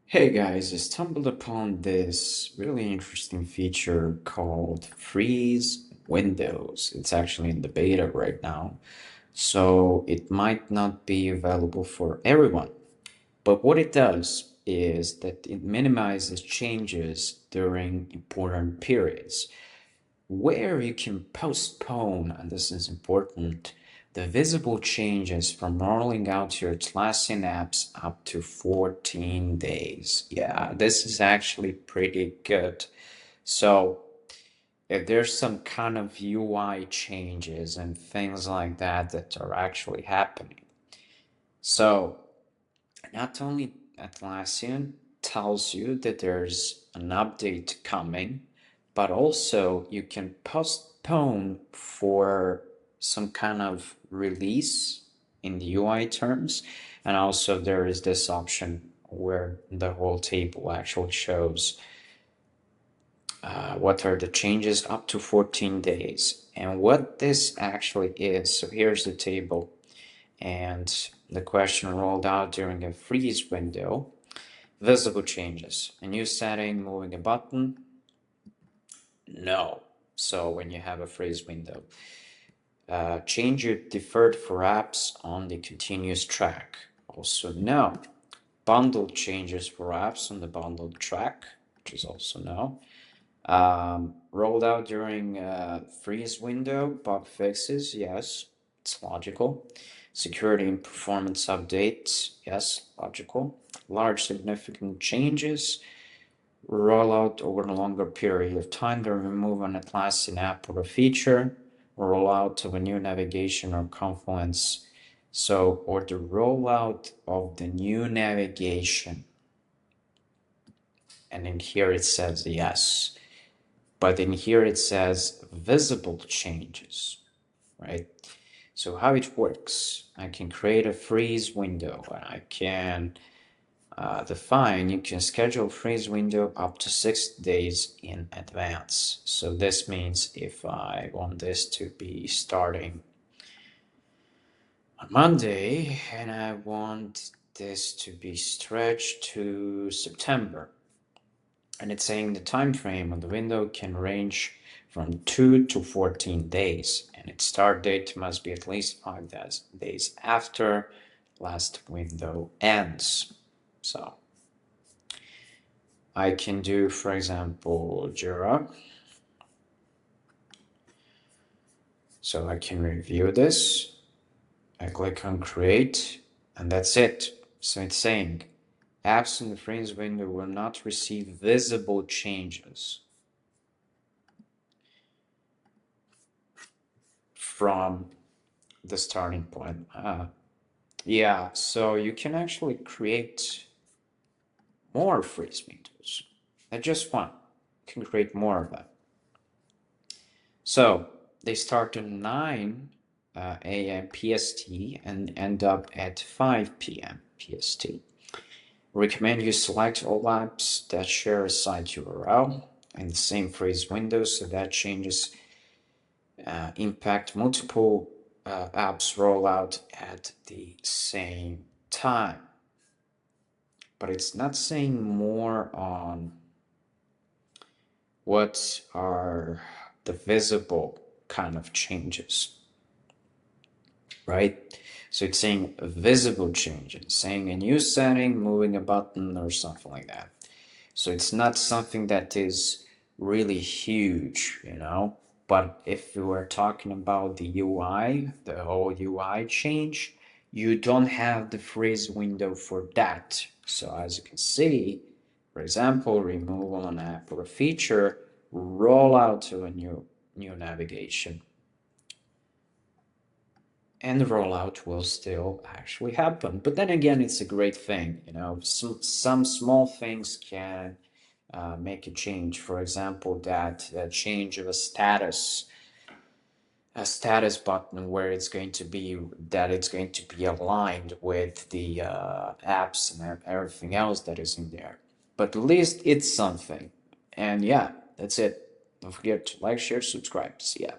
Hey guys, I stumbled upon this really interesting feature called Freeze Windows. It's actually in the beta right now, so it might not be available for everyone. But what it does is that it minimizes changes during important periods where you can postpone, and this is important, the visible changes from rolling out your Atlassian apps up to 14 days. Yeah, this is actually pretty good. So, if there's some kind of UI changes and things like that that are actually happening. So, not only Atlassian tells you that there's an update coming, but also you can postpone for some kind of release in the UI terms. And also there is this option where the whole table actually shows what are the changes up to 14 days. And what this actually is, so here's the table and the question rolled out during a freeze window. Visible changes. A new setting, moving a button? No. So when you have a freeze window. Change your deferred for apps on the continuous track. Also no. Bundled changes for apps on the bundled track, which is also no. Rolled out during freeze window, bug fixes, yes, it's logical. Security and performance updates, yes, logical. Large significant changes, roll out over a longer period of time to remove an Atlassian app or a feature, roll out of a new navigation or Confluence. So, or the rollout of the new navigation. And in here it says yes. But in here it says visible changes, right? So how it works, I can create a freeze window and I can define, you can schedule freeze window up to 6 days in advance. So this means if I want this to be starting on Monday and I want this to be stretched to September, and it's saying the time frame on the window can range from 2 to 14 days, and its start date must be at least 5 days after last window ends. So I can do, for example, Jira. So I can review this. I click on create, and that's it. So it's saying apps in the freeze window will not receive visible changes from the starting point. Yeah, so you can actually create more freeze windows. Not just one. You can create more of them. So they start at 9 a.m. PST and end up at 5 p.m. PST. Recommend you select all apps that share a site URL in the same freeze window so that changes impact multiple apps rollout at the same time. But it's not saying more on what are the visible kind of changes, right? So it's saying visible changes, saying a new setting, moving a button or something like that. So it's not something that is really huge, you know? But if we were talking about the UI, the whole UI change, you don't have the freeze window for that. So as you can see, for example, removal an app or a feature, roll out to a new navigation, and the rollout will still actually happen. But then again, it's a great thing, you know. Some small things can make a change. For example, that change of a status button where it's going to be aligned with the apps and everything else that is in there. But at least it's something. And yeah, that's it. Don't forget to like, share, subscribe. See ya.